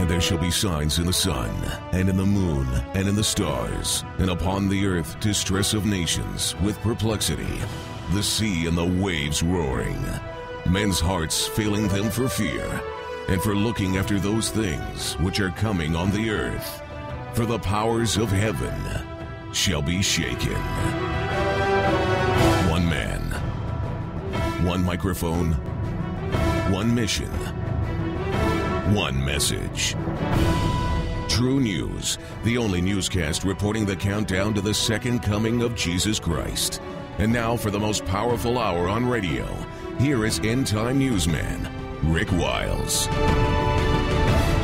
there shall be signs in the sun, and in the moon, and in the stars, and upon the earth distress of nations, with perplexity, the sea and the waves roaring, men's hearts failing them for fear, and for looking after those things which are coming on the earth. For the powers of heaven shall be shaken. One man, one microphone, one mission, one message. True News, the only newscast reporting the countdown to the second coming of Jesus Christ. And now for the most powerful hour on radio, here is End Time Newsman, Rick Wiles.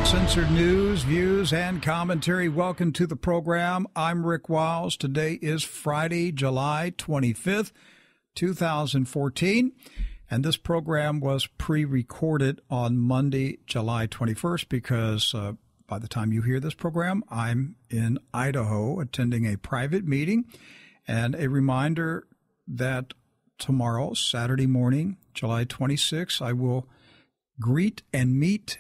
Censored news, views, and commentary. Welcome to the program. I'm Rick Wiles. Today is Friday, July 25th, 2014. And this program was pre-recorded on Monday, July 21st, because by the time you hear this program, I'm in Idaho attending a private meeting. And a reminder that tomorrow, Saturday morning, July 26th, I will greet and meet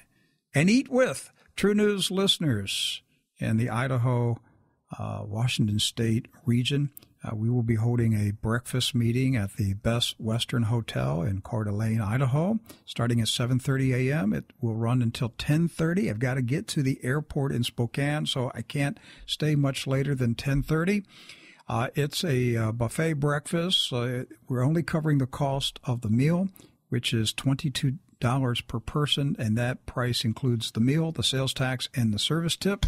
and eat with True News listeners in the Idaho, Washington State region. We will be holding a breakfast meeting at the Best Western Hotel in Coeur d'Alene, Idaho, starting at 7:30 a.m. It will run until 10:30. I've got to get to the airport in Spokane, so I can't stay much later than 10:30. It's a buffet breakfast. We're only covering the cost of the meal, which is $22 per person, and that price includes the meal, the sales tax, and the service tip.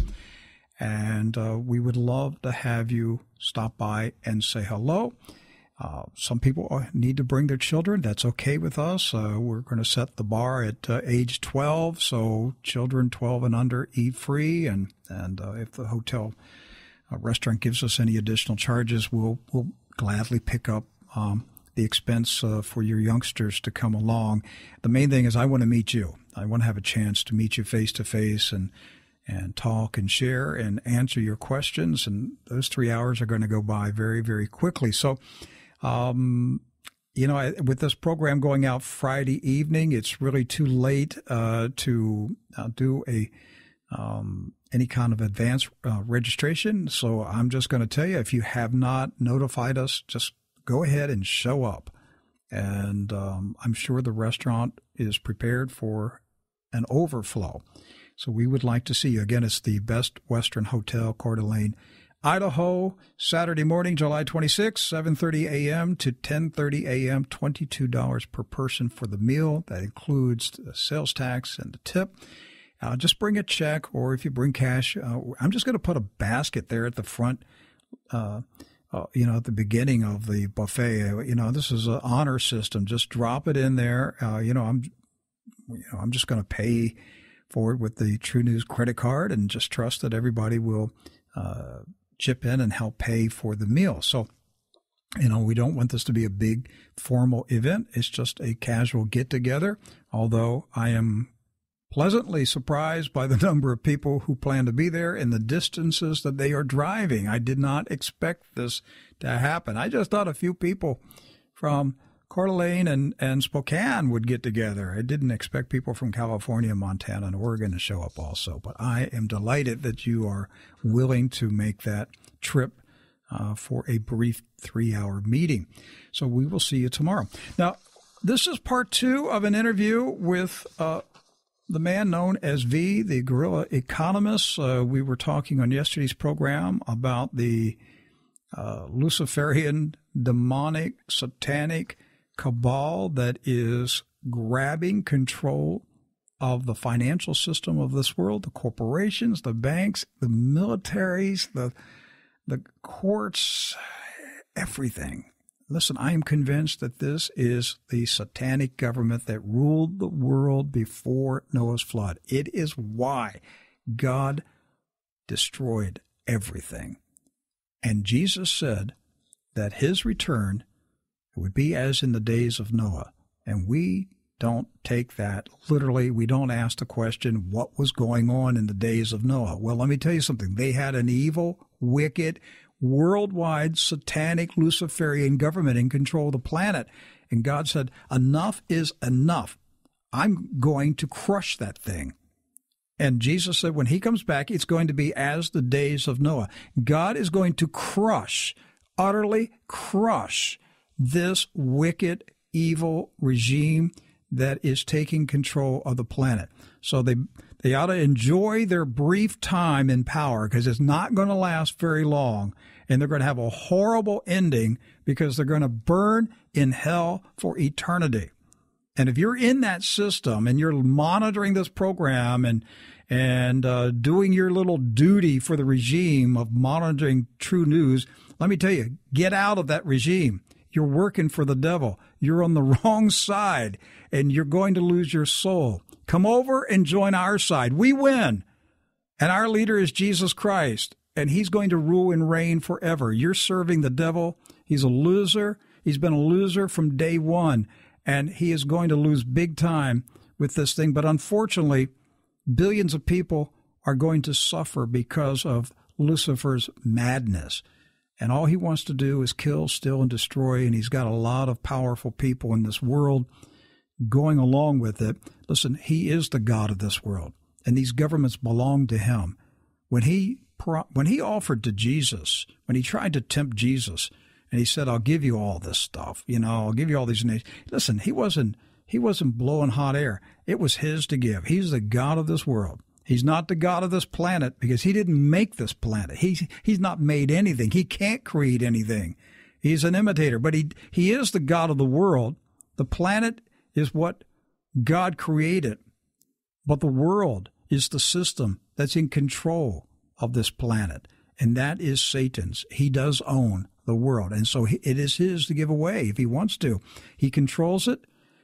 And we would love to have you stop by and say hello. Some people need to bring their children. That's okay with us. We're going to set the bar at age 12, so children 12 and under eat free. And if the hotel restaurant gives us any additional charges, we'll gladly pick up the expense for your youngsters to come along. The main thing is I want to meet you. I want to have a chance to meet you face to face and talk and share and answer your questions. And those 3 hours are going to go by very, very quickly. So, with this program going out Friday evening, it's really too late to do any kind of advance registration. So I'm just going to tell you, if you have not notified us, just go ahead and show up. And I'm sure the restaurant is prepared for an overflow. So we would like to see you. Again, it's the Best Western Hotel, Coeur d'Alene, Idaho, Saturday morning, July 26th, 7:30 a.m. to 10:30 a.m., $22 per person for the meal. That includes the sales tax and the tip. Just bring a check, or if you bring cash, I'm just going to put a basket there at the front, at the beginning of the buffet. This is an honor system. Just drop it in there. I'm just going to pay for it with the True News credit card and just trust that everybody will chip in and help pay for the meal. So, we don't want this to be a big formal event. It's just a casual get-together, although I am pleasantly surprised by the number of people who plan to be there and the distances that they are driving. I did not expect this to happen. I just thought a few people from Coeur d'Alene and Spokane would get together. I didn't expect people from California, Montana, and Oregon to show up also. But I am delighted that you are willing to make that trip for a brief 3-hour meeting. So we will see you tomorrow. Now, this is part 2 of an interview with the man known as V, the Guerrilla Economist. We were talking on yesterday's program about the Luciferian, demonic, satanic cabal that is grabbing control of the financial system of this world, the corporations, the banks, the militaries, the courts, everything. Listen, I am convinced that this is the satanic government that ruled the world before Noah's flood. It is why God destroyed everything. And Jesus said that his return would be as in the days of Noah. And we don't take that literally. We don't ask the question, what was going on in the days of Noah? Well, let me tell you something. They had an evil, wicked, worldwide, satanic, Luciferian government in control of the planet. And God said, enough is enough. I'm going to crush that thing. And Jesus said when he comes back, it's going to be as the days of Noah. God is going to utterly crush this wicked, evil regime that is taking control of the planet. So they ought to enjoy their brief time in power, because it's not going to last very long. And they're going to have a horrible ending, because they're going to burn in hell for eternity. And if you're in that system and you're monitoring this program and doing your little duty for the regime of monitoring True News, let me tell you, get out of that regime. You're working for the devil. You're on the wrong side, and you're going to lose your soul. Come over and join our side. We win. And our leader is Jesus Christ, and he's going to rule and reign forever. You're serving the devil. He's a loser. He's been a loser from day one. And he is going to lose big time with this thing. But unfortunately, billions of people are going to suffer because of Lucifer's madness. And all he wants to do is kill, steal, and destroy. And he's got a lot of powerful people in this world going along with it. Listen, he is the God of this world, and these governments belong to him. When he offered to Jesus, when he tried to tempt Jesus, and he said, I'll give you all this stuff, I'll give you all these nations. Listen, he wasn't blowing hot air. It was his to give. He's the God of this world. He's not the God of this planet, because he didn't make this planet. He's not made anything. He can't create anything. He's an imitator, but he is the God of the world. The planet is what God created, but the world is the system that's in control of this planet, and that is Satan's. He does own the world, and so it is his to give away if he wants to. He controls it.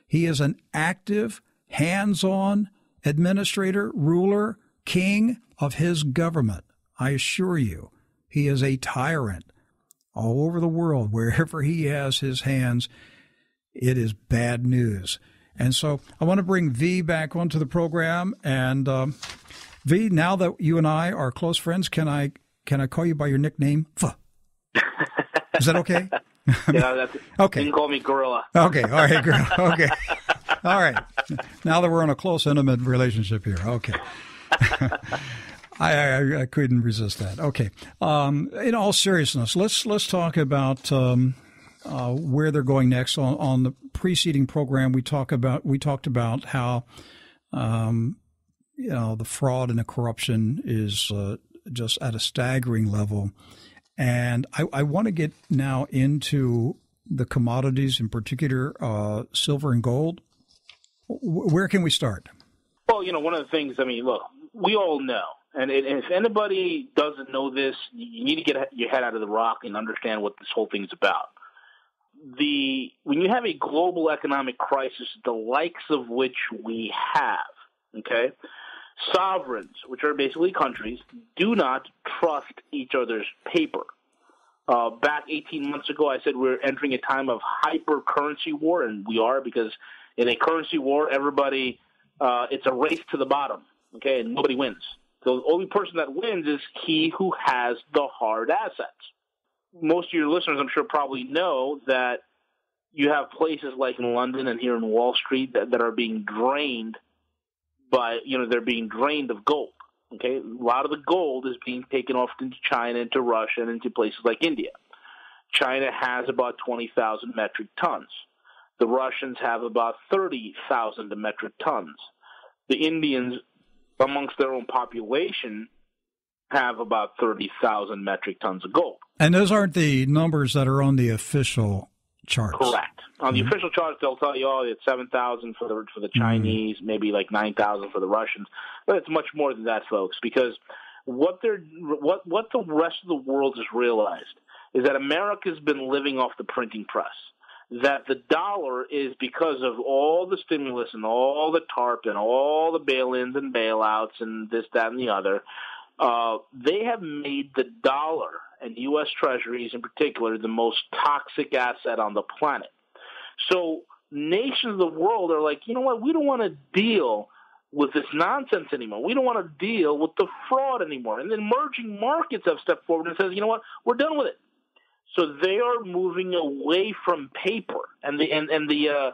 He is an active, hands-on administrator, ruler, king of his government. I assure you, he is a tyrant all over the world. Wherever he has his hands, it is bad news. And so I want to bring V back onto the program. And V, now that you and I are close friends, can I call you by your nickname? Is that okay? Yeah, that's okay. You can call me Guerrilla. Okay, all right, Guerrilla. Okay, all right. Now that we're in a close, intimate relationship here, okay. I couldn't resist that. Okay. In all seriousness, let's talk about where they're going next. On the preceding program, we talked about how the fraud and the corruption is just at a staggering level. And I want to get now into the commodities, in particular silver and gold. Where can we start? Well, one of the things, look, we all know, and if anybody doesn't know this, you need to get your head out of the rock and understand what this whole thing's about. When you have a global economic crisis, the likes of which we have, okay, sovereigns, which are basically countries, do not trust each other's paper. Back 18 months ago, I said we're entering a time of hyper-currency war, and we are, because in a currency war, everybody, it's a race to the bottom, okay, and nobody wins. So the only person that wins is he who has the hard assets. Most of your listeners, I'm sure, probably know that you have places like in London and here in Wall Street that are being drained they're being drained of gold. Okay, a lot of the gold is being taken off into China, into Russia, and into places like India. China has about 20,000 metric tons. The Russians have about 30,000 metric tons. The Indians, amongst their own population, have about 30,000 metric tons of gold. And those aren't the numbers that are on the official charts. Correct. On the official charts, they'll tell you, it's 7,000 for the Chinese, maybe like 9,000 for the Russians. But it's much more than that, folks, because what the rest of the world has realized is that America's been living off the printing press. That the dollar is, because of all the stimulus and all the TARP and all the bail-ins and bailouts and this, that, and the other, they have made the dollar and U.S. Treasuries in particular the most toxic asset on the planet. So nations of the world are like, you know what, we don't want to deal with this nonsense anymore. We don't want to deal with the fraud anymore. And then emerging markets have stepped forward and says, you know what, we're done with it. So they are moving away from paper and the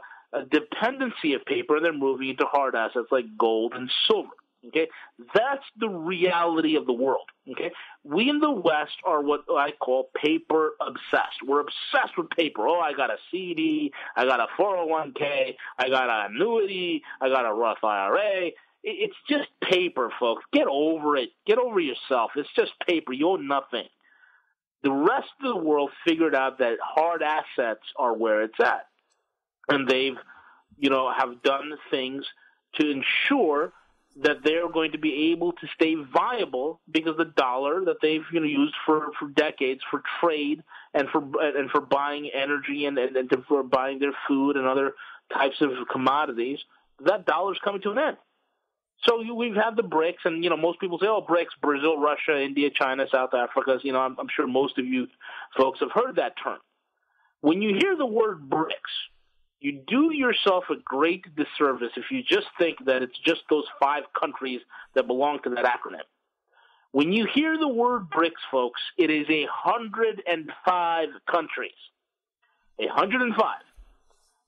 dependency of paper, and they're moving into hard assets like gold and silver. Okay, that's the reality of the world. Okay, we in the West are what I call paper obsessed. We're obsessed with paper. Oh, I got a CD, I got a 401k, I got an annuity, I got a Roth IRA. It's just paper, folks. Get over it. Get over yourself. It's just paper. You own nothing. The rest of the world figured out that hard assets are where it's at, and they've, have done things to ensure that they're going to be able to stay viable because the dollar that they've used for decades for trade and for buying energy and for buying their food and other types of commodities, that dollar's coming to an end. So we've had the BRICS, and most people say, "Oh, BRICS: Brazil, Russia, India, China, South Africa." I'm sure most of you folks have heard that term. When you hear the word BRICS, you do yourself a great disservice if you just think that it's just those 5 countries that belong to that acronym. When you hear the word BRICS, folks, it is 105 countries, 105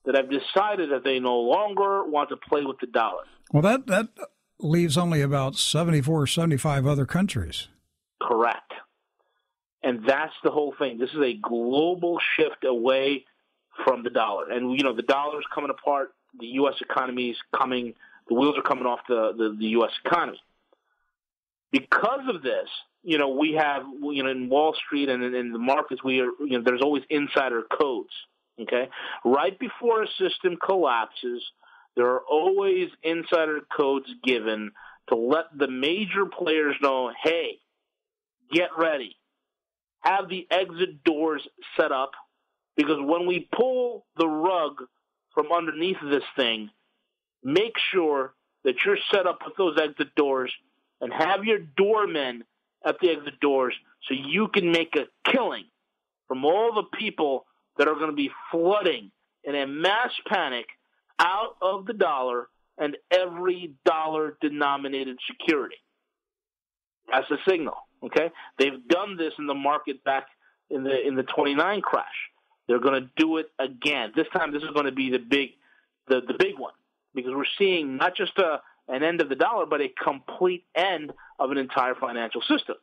that have decided that they no longer want to play with the dollar. Well, that leaves only about 74 or 75 other countries. Correct. And that's the whole thing. This is a global shift away from the dollar. And, the dollar's coming apart. The U.S. economy is coming. The wheels are coming off the U.S. economy. Because of this, we have, in Wall Street and in the markets, there's always insider codes, okay? Right before a system collapses, there are always insider codes given to let the major players know, hey, get ready. Have the exit doors set up, because when we pull the rug from underneath this thing, make sure that you're set up with those exit doors and have your doormen at the exit doors so you can make a killing from all the people that are going to be flooding in a mass panic out of the dollar and every dollar-denominated security. That's a signal, okay? They've done this in the market back in the 29 crash. They're going to do it again. This time, this is going to be the big one, because we're seeing not just an end of the dollar, but a complete end of an entire financial system.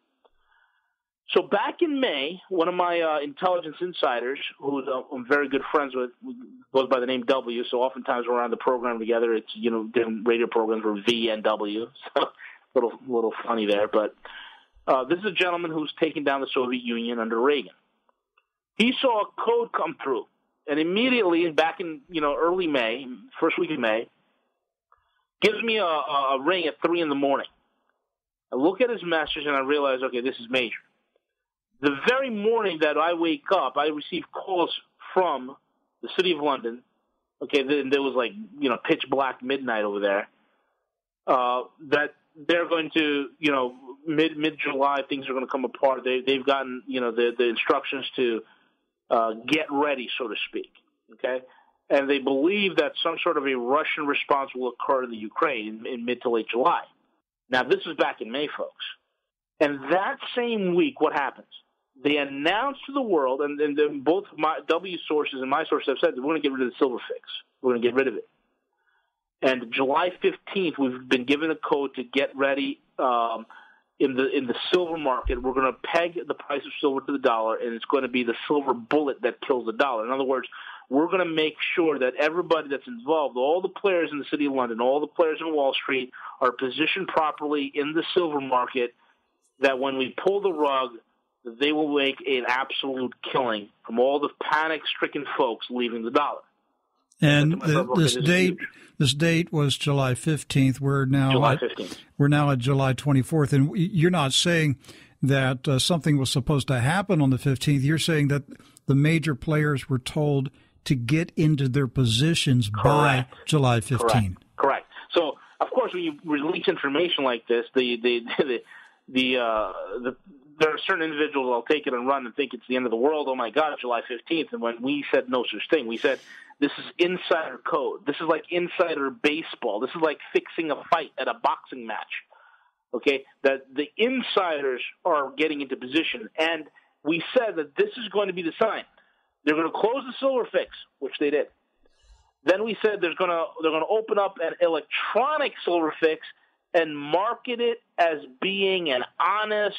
So back in May, one of my intelligence insiders, who I'm very good friends with, goes by the name W, so oftentimes we're on the program together. It's, different radio programs for V and W, so little funny there. But this is a gentleman who's taken down the Soviet Union under Reagan. He saw a code come through, and immediately, back in early May, first week of May, gives me a ring at 3 in the morning. I look at his message and I realize, okay, this is major. The very morning that I wake up, I receive calls from the City of London. Okay, there was pitch black midnight over there. That they're going to, mid-July, things are going to come apart. They've gotten, the instructions to get ready, so to speak. Okay, and they believe that some sort of a Russian response will occur in the Ukraine in mid to late July. Now, this was back in May, folks. And that same week, what happens? They announced to the world, and both my W sources and my sources have said that we're going to get rid of the silver fix. We're going to get rid of it. And July 15th, we've been given a code to get ready in the silver market. We're going to peg the price of silver to the dollar, and it's going to be the silver bullet that kills the dollar. In other words, we're going to make sure that everybody that's involved, all the players in the City of London, all the players in Wall Street, are positioned properly in the silver market, that when we pull the rug, they will make an absolute killing from all the panic-stricken folks leaving the dollar. And this date was July 15th. We're now at July 24th, and you're not saying that something was supposed to happen on the 15th. You're saying that the major players were told to get into their positions by July 15th. Correct. So, of course, when you release information like this, there are certain individuals that'll take it and run and think it's the end of the world. Oh, my God, July 15th. And when we said no such thing, we said this is insider code. This is like insider baseball. This is like fixing a fight at a boxing match, okay, that the insiders are getting into position. And we said that this is going to be the sign. They're going to close the silver fix, which they did. Then we said they're going to open up an electronic silver fix, and market it as being an honest,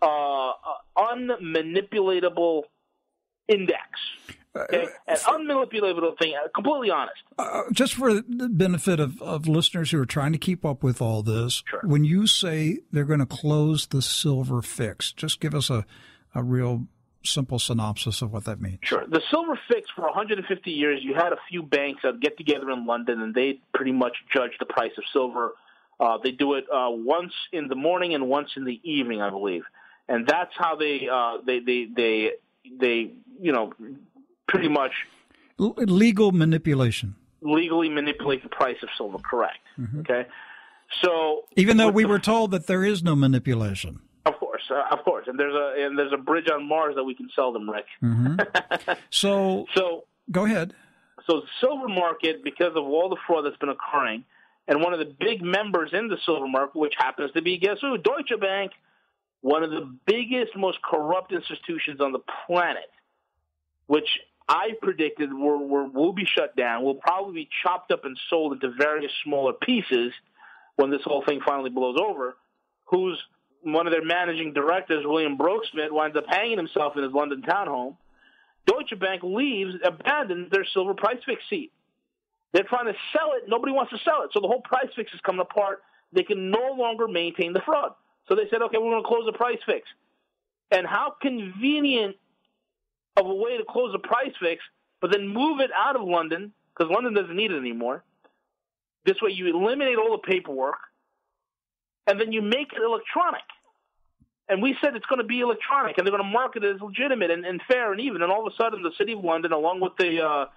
unmanipulatable index. Okay? An unmanipulatable thing, completely honest. Just for the benefit of listeners who are trying to keep up with all this, sure. When you say they're going to close the silver fix, just give us a real simple synopsis of what that means. Sure. The silver fix, for 150 years, you had a few banks that get together in London, and they pretty much judge the price of silver. They do it once in the morning and once in the evening, I believe. And that's how they pretty much legal manipulation. Legally manipulate the price of silver, correct. Mm-hmm. Okay? So even though we were told that there is no manipulation. Of course. And there's a bridge on Mars that we can sell them, Rick. Mm-hmm. So go ahead. So the silver market, because of all the fraud that's been occurring, and one of the big members in the silver market, which happens to be, guess who? Deutsche Bank, one of the biggest, most corrupt institutions on the planet, which I predicted will be shut down, will probably be chopped up and sold into various smaller pieces when this whole thing finally blows over, who's one of their managing directors, William Brooksmith, winds up hanging himself in his London townhome. Deutsche Bank abandons their silver price fix seat. They're trying to sell it. Nobody wants to sell it. So the whole price fix is coming apart. They can no longer maintain the fraud. So they said, okay, we're going to close the price fix. And how convenient of a way to close the price fix, but then move it out of London, because London doesn't need it anymore. This way you eliminate all the paperwork, and then you make it electronic. And we said it's going to be electronic, and they're going to market it as legitimate and fair and even. And all of a sudden, the City of London, along with the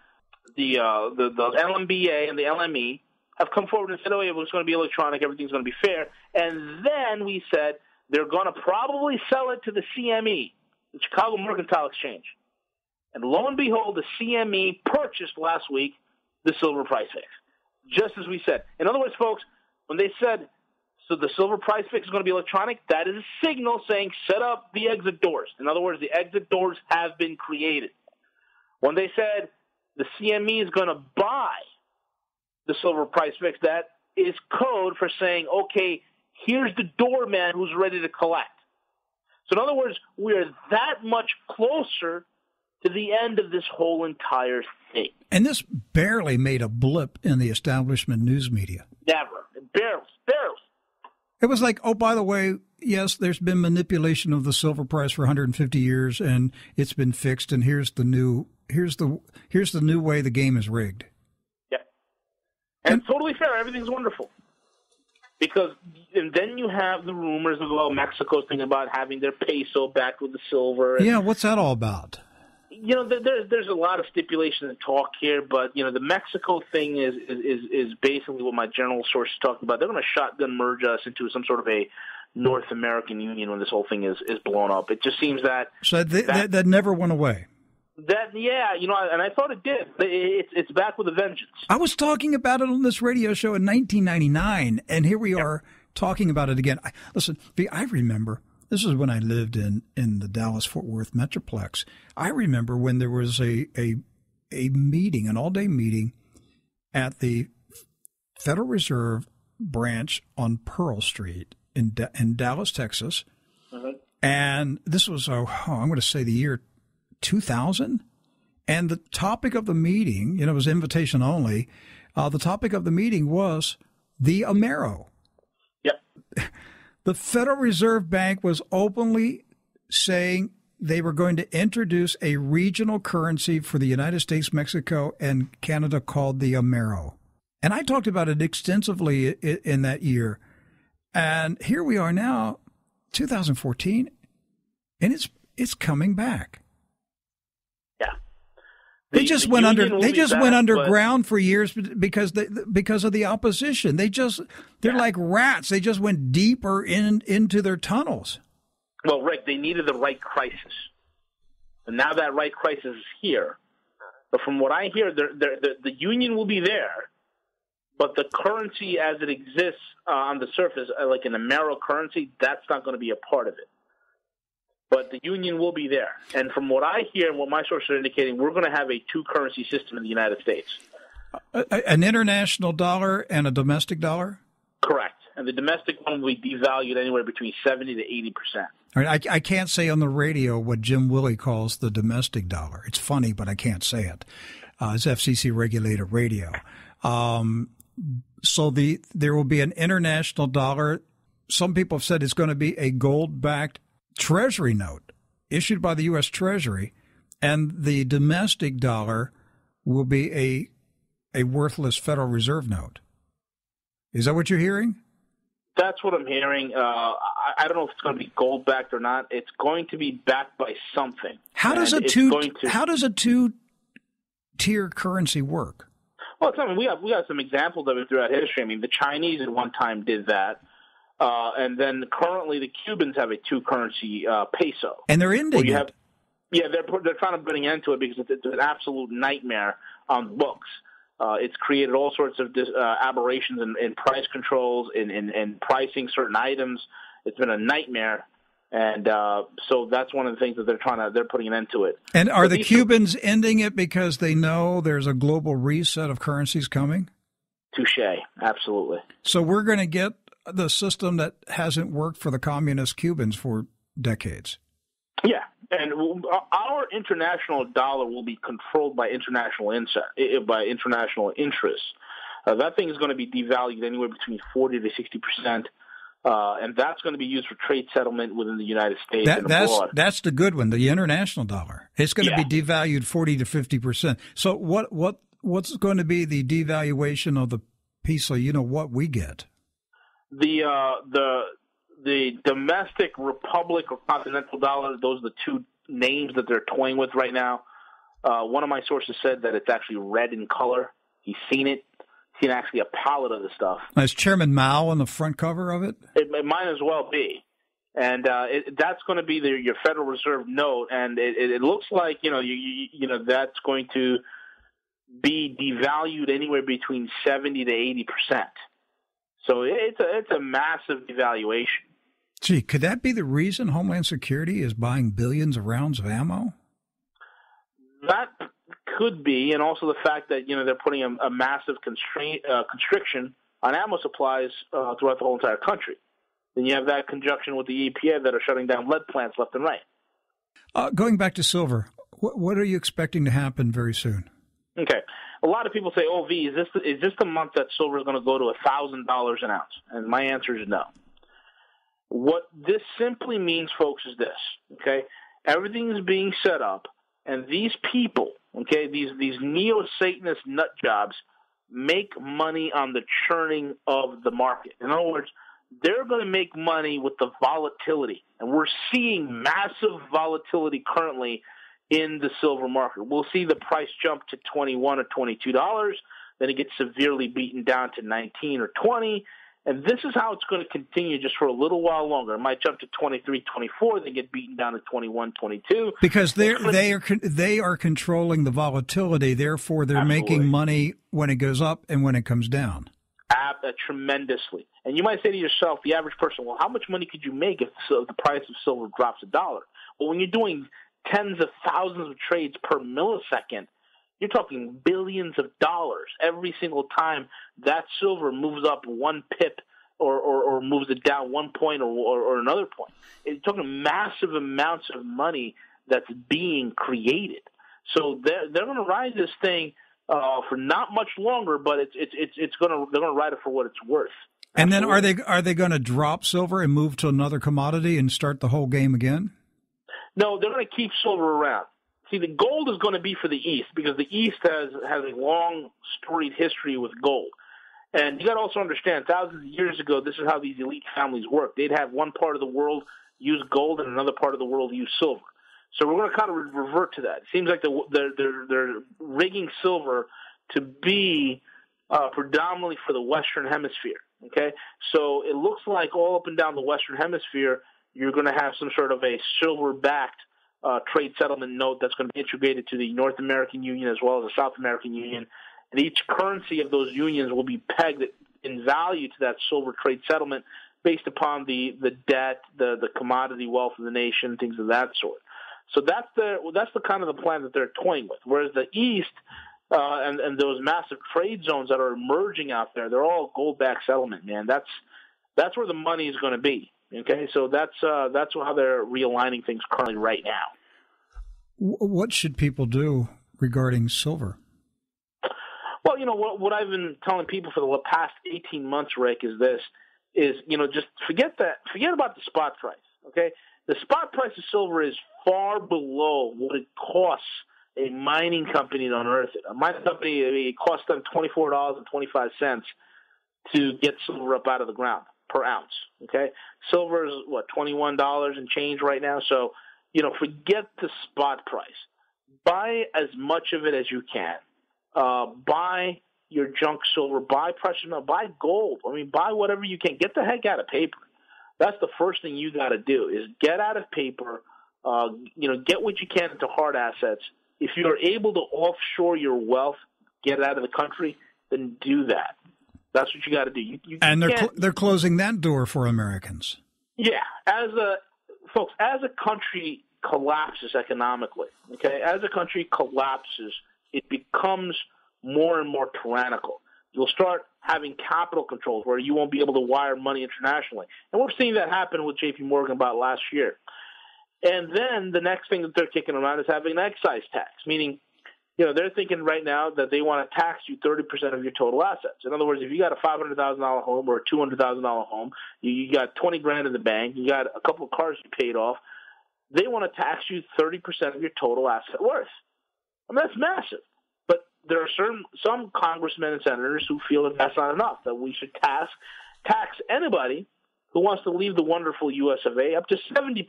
LMBA and the LME, have come forward and said, oh, yeah, well, it's going to be electronic, everything's going to be fair. And then we said they're going to probably sell it to the CME, the Chicago Mercantile Exchange. And lo and behold, the CME purchased last week the silver price fix, just as we said. In other words, folks, when they said, so the silver price fix is going to be electronic, that is a signal saying set up the exit doors. In other words, the exit doors have been created. When they said the CME is going to buy the silver price fix, that is code for saying, okay, here's the doorman who's ready to collect. So in other words, we are that much closer to the end of this whole entire thing. And this barely made a blip in the establishment news media. Never. Barely. It was like, oh, by the way, yes, there's been manipulation of the silver price for 150 years, and it's been fixed, and here's the new way the game is rigged. Yeah. And totally fair. Everything's wonderful. And then you have the rumors of Mexico's thinking about having their peso back with the silver. Yeah, what's that all about? You know, there's a lot of stipulation and talk here, but you know, the Mexico thing is basically what my general source is talking about. They're going to shotgun merge us into some sort of a North American Union when this whole thing is blown up. It just seems that that never went away. And I thought it did. It's back with a vengeance. I was talking about it on this radio show in 1999, and here we are talking about it again. Listen, I remember. This is when I lived in the Dallas-Fort Worth Metroplex. I remember when there was a meeting, an all-day meeting at the Federal Reserve branch on Pearl Street in Dallas, Texas. Mm-hmm. And this was, I'm going to say the year 2000. And the topic of the meeting, it was invitation only. The topic of the meeting was the Amero. Yep. The Federal Reserve Bank was openly saying they were going to introduce a regional currency for the United States, Mexico, and Canada called the Amero. And I talked about it extensively in that year. And here we are now, 2014, and it's coming back. Yeah. They just went underground for years because of the opposition. They're like rats. They just went deeper into their tunnels. Well, Rick, they needed the right crisis, and now that right crisis is here. But from what I hear, the union will be there, but the currency as it exists on the surface, like an Amero currency, that's not going to be a part of it. But the union will be there. And from what I hear and what my sources are indicating, we're going to have a two-currency system in the United States. An international dollar and a domestic dollar? Correct. and the domestic one will be devalued anywhere between 70 to 80%. All right, I can't say on the radio what Jim Willey calls the domestic dollar. It's funny, but I can't say it. It's FCC regulated radio. So there will be an international dollar. Some people have said it's going to be a gold-backed treasury note issued by the U.S. Treasury, and the domestic dollar will be a worthless Federal Reserve note. Is that what you're hearing? That's what I'm hearing. I don't know if it's going to be gold-backed or not. It's going to be backed by something. How does a two-tier currency work? Well, it's, I mean, we have some examples of it throughout history. I mean, the Chinese at one time did that, and then currently the Cubans have a two-currency peso, and they're ending it. They're trying to bring an end to it because it's an absolute nightmare on the books. It's created all sorts of aberrations in price controls, in pricing certain items. It's been a nightmare, and so that's one of the things that they're putting an end to it. And are the Cubans ending it because they know there's a global reset of currencies coming? Touché, absolutely. So we're going to get the system that hasn't worked for the communist Cubans for decades. Yeah. And our international dollar will be controlled by international interests. That thing is going to be devalued anywhere between 40 to 60%, and that's going to be used for trade settlement within the United States and abroad. That's the good one, the international dollar. It's going to be devalued 40 to 50%. So what's going to be the devaluation of the peso? You know what we get? The domestic republic or continental dollar, those are the two names that they're toying with right now. One of my sources said that it's actually red in color. He's seen it. He's seen actually a palette of the stuff. Is Chairman Mao on the front cover of it? It might as well be. And that's going to be your Federal Reserve note. And it looks like, that's going to be devalued anywhere between 70 to 80%. So it's a massive devaluation. Gee, could that be the reason Homeland Security is buying billions of rounds of ammo? That could be, and also the fact that they're putting a massive constriction on ammo supplies throughout the whole entire country. Then you have that conjunction with the EPA that are shutting down lead plants left and right. Going back to silver, what are you expecting to happen very soon? Okay. A lot of people say, "Oh, V, is this the month that silver is going to go to $1,000 an ounce?" And my answer is no. What this simply means, folks, is this, okay? Everything is being set up, and these people, okay, these neo-Satanist nut jobs make money on the churning of the market. In other words, they're going to make money with the volatility, and we're seeing massive volatility currently in the silver market. We'll see the price jump to $21 or $22, then it gets severely beaten down to $19 or $20, and this is how it's going to continue just for a little while longer. It might jump to 23, 24, then get beaten down to 21, 22. Because they are controlling the volatility, therefore they're making money when it goes up and when it comes down. Tremendously. And you might say to yourself, the average person, well, how much money could you make if the price of silver drops $1? Well, when you're doing tens of thousands of trades per millisecond, you're talking billions of dollars every single time that silver moves up 1 pip or moves it down 1 point or another point. You're talking massive amounts of money that's being created. So they're going to ride this thing for not much longer, but they're going to ride it for what it's worth. And then are they going to drop silver and move to another commodity and start the whole game again? No, they're going to keep silver around. See, the gold is going to be for the East because the East has a long, storied history with gold. And you got to also understand, thousands of years ago, this is how these elite families work. They'd have one part of the world use gold and another part of the world use silver. So we're going to kind of revert to that. It seems like they're rigging silver to be predominantly for the Western Hemisphere. Okay, so it looks like all up and down the Western Hemisphere, you're going to have some sort of a silver-backed trade settlement note that's going to be integrated to the North American Union as well as the South American Union. And each currency of those unions will be pegged in value to that silver trade settlement based upon the debt, the commodity wealth of the nation, things of that sort. So that's the kind of the plan that they're toying with. Whereas the East and those massive trade zones that are emerging out there, they're all gold-backed settlement, man. That's That's where the money is going to be. Okay, so that's how they're realigning things currently right now. What should people do regarding silver? Well, what I've been telling people for the past 18 months, Rick, is just forget about the spot price. Okay, the spot price of silver is far below what it costs a mining company to unearth it. A mining company, it costs them $24.25 to get silver up out of the ground per ounce. Okay, silver is $21 and change right now. So, forget the spot price. Buy as much of it as you can. Buy your junk silver. Buy precious metal. Buy gold. Buy whatever you can. Get the heck out of paper. That's the first thing you got to do is get out of paper. Get what you can into hard assets. If you're able to offshore your wealth, get it out of the country, then do that. That's what you got to do. And they're closing that door for Americans. Yeah, as a country collapses economically, okay, as a country collapses, it becomes more and more tyrannical. You'll start having capital controls where you won't be able to wire money internationally, and we're seeing that happen with J.P. Morgan about last year. And then the next thing that they're kicking around is having an excise tax, meaning, they're thinking right now that they want to tax you 30% of your total assets. In other words, if you got a $500,000 home or a $200,000 home, you got $20,000 in the bank, you got a couple of cars you paid off, they want to tax you 30% of your total asset worth. That's massive. But there are some congressmen and senators who feel that that's not enough, that we should tax anybody who wants to leave the wonderful U.S. of A. up to 70%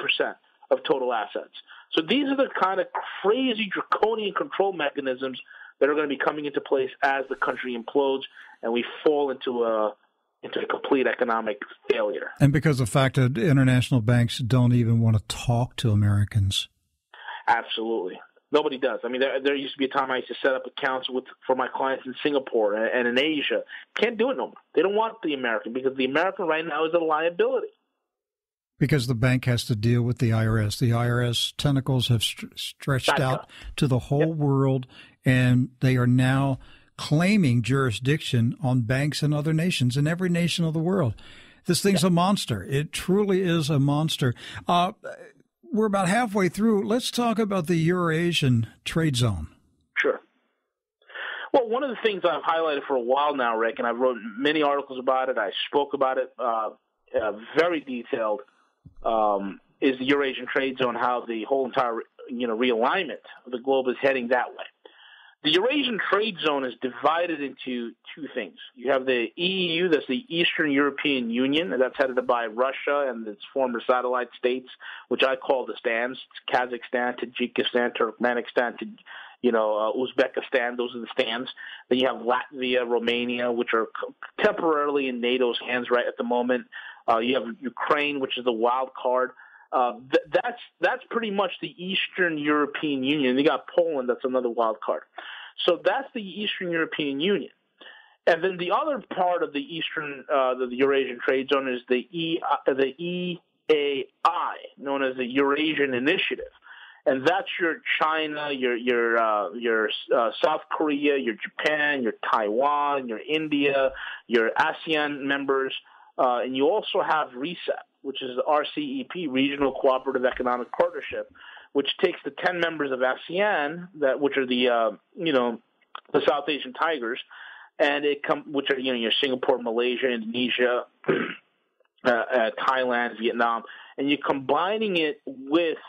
of total assets. So these are the kind of crazy draconian control mechanisms that are going to be coming into place as the country implodes and we fall into a complete economic failure. And because of the fact that international banks don't even want to talk to Americans. Absolutely. Nobody does. There used to be a time I used to set up accounts for my clients in Singapore and in Asia. Can't do it no more. They don't want the American because the American right now is a liability. Because the bank has to deal with the IRS. The IRS tentacles have stretched out to the whole world, and they are now claiming jurisdiction on banks in other nations, in every nation of the world. This thing's a monster. It truly is a monster. We're about halfway through. Let's talk about the Eurasian trade zone. Sure. Well, one of the things I've highlighted for a while now, Rick, and I've wrote many articles about it, I spoke about it very detailed, is the Eurasian trade zone, how the whole entire realignment of the globe is heading that way. The Eurasian trade zone is divided into two things. You have the EU, that's the Eastern European Union, and that's headed by Russia and its former satellite states, which I call the stands. It's Kazakhstan, Tajikistan, Turkmenistan, Uzbekistan. Those are the stands. Then you have Latvia, Romania, which are temporarily in NATO's hands right at the moment. You have Ukraine, which is the wild card. That's pretty much the Eastern European Union. You got Poland, that's another wild card. So that's the Eastern European Union. And then the other part of the the Eurasian trade zone is the EAI, known as the Eurasian Initiative. And that's your China, your South Korea, your Japan, your Taiwan, your India, your ASEAN members, and you also have RCEP, which is the RCEP, Regional Cooperative Economic Partnership, which takes the 10 members of ASEAN, which are the South Asian tigers, and which are your Singapore, Malaysia, Indonesia, Thailand, Vietnam, and you're combining it with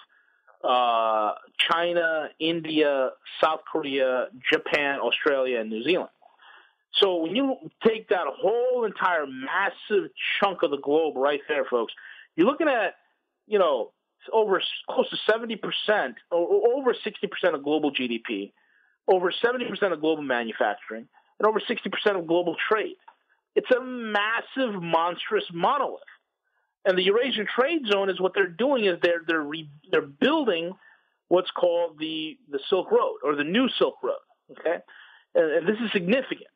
China, India, South Korea, Japan, Australia, and New Zealand. So when you take that whole entire massive chunk of the globe right there, folks, you're looking at, over close to 70% or over 60% of global GDP, over 70% of global manufacturing, and over 60% of global trade. It's a massive, monstrous monolith. And the Eurasian trade zone is what they're doing is they're building what's called the Silk Road or the new Silk Road. Okay, and this is significant.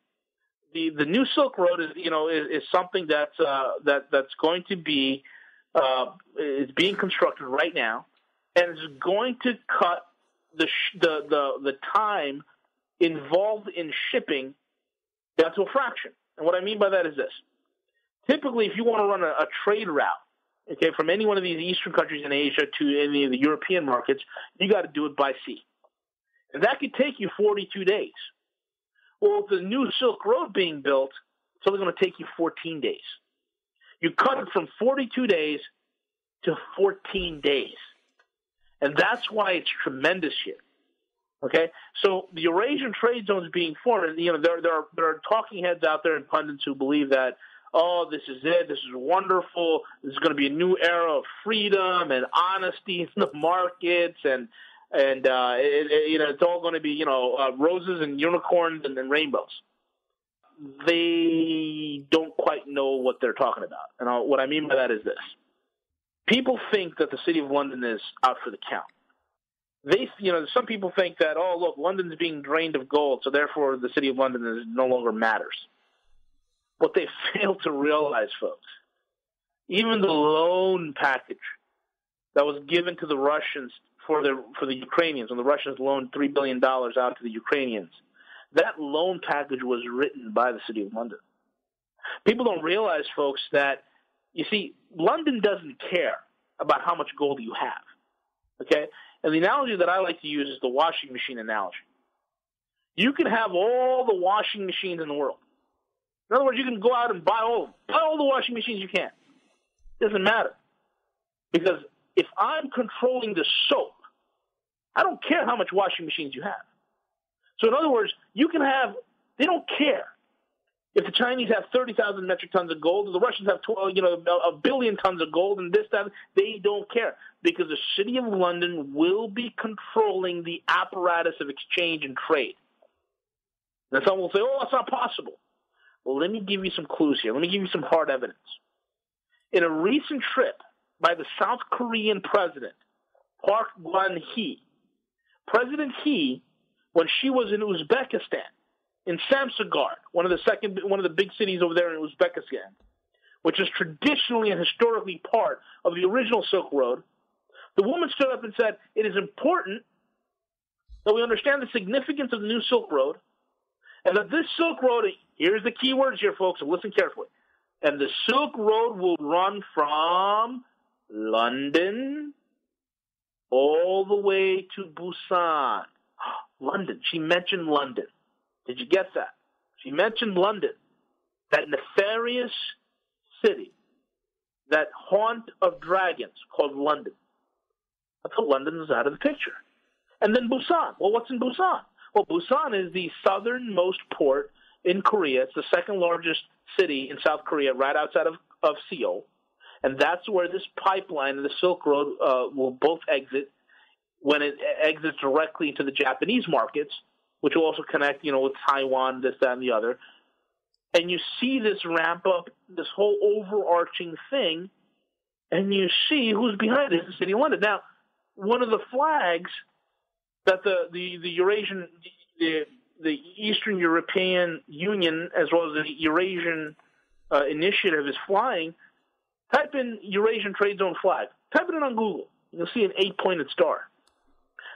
The new Silk Road is something that's going to be is being constructed right now, and is going to cut the time involved in shipping down to a fraction. And what I mean by that is this. Typically, if you want to run a trade route, okay, from any one of these eastern countries in Asia to any of the European markets, you got to do it by sea. And that could take you 42 days. Well, with the new Silk Road being built, it's only going to take you 14 days. You cut it from 42 days to 14 days. And that's why it's tremendous here. Okay? So the Eurasian trade zone is being formed. And, there are talking heads out there and pundits who believe that, oh, this is it. This is wonderful. This is going to be a new era of freedom and honesty in the markets. And it's all going to be, roses and unicorns and rainbows. They don't quite know what they're talking about. And what I mean by that is this. People think that the City of London is out for the count. Some people think that, oh, look, London's being drained of gold, so therefore the City of London no longer matters. What they fail to realize, folks, even the loan package that was given to the Russians for the Ukrainians, when the Russians loaned $3 billion out to the Ukrainians, that loan package was written by the City of London. People don't realize, folks, that, you see, London doesn't care about how much gold you have, okay? And the analogy that I like to use is the washing machine analogy. You can have all the washing machines in the world. In other words, you can go out and buy all the washing machines you can. It doesn't matter. Because if I'm controlling the soap, I don't care how much washing machines you have. So in other words, they don't care if the Chinese have 30,000 metric tons of gold, or the Russians have 1 billion tons of gold, and that, they don't care, because the City of London will be controlling the apparatus of exchange and trade. And someone will say, oh, that's not possible. Well, let me give you some clues here. Let me give you some hard evidence. In a recent trip by the South Korean president, Park Geun-hye, President Hee, when she was in Uzbekistan, in Samsugard, one of the big cities over there in Uzbekistan, which is traditionally and historically part of the original Silk Road, the woman stood up and said, it is important that we understand the significance of the new Silk Road, and that this Silk Road, here's the key words here, folks, and listen carefully, and the Silk Road will run from London all the way to Busan. London. She mentioned London. Did you get that? She mentioned London, that nefarious city, that haunt of dragons called London. I thought London was out of the picture. And then Busan. Well, what's in Busan? Well, Busan is the southernmost port in Korea. It's the second largest city in South Korea, right outside of Seoul. And that's where this pipeline and the Silk Road will both exit when it exits directly into the Japanese markets, which will also connect, with Taiwan, this, that, and the other. And you see this ramp up, this whole overarching thing, and you see who's behind it, the City of London. Now, one of the flags that the Eurasian, the Eastern European Union, as well as the Eurasian Initiative is flying, type in Eurasian Trade Zone flag. Type it in on Google. You'll see an 8-pointed star.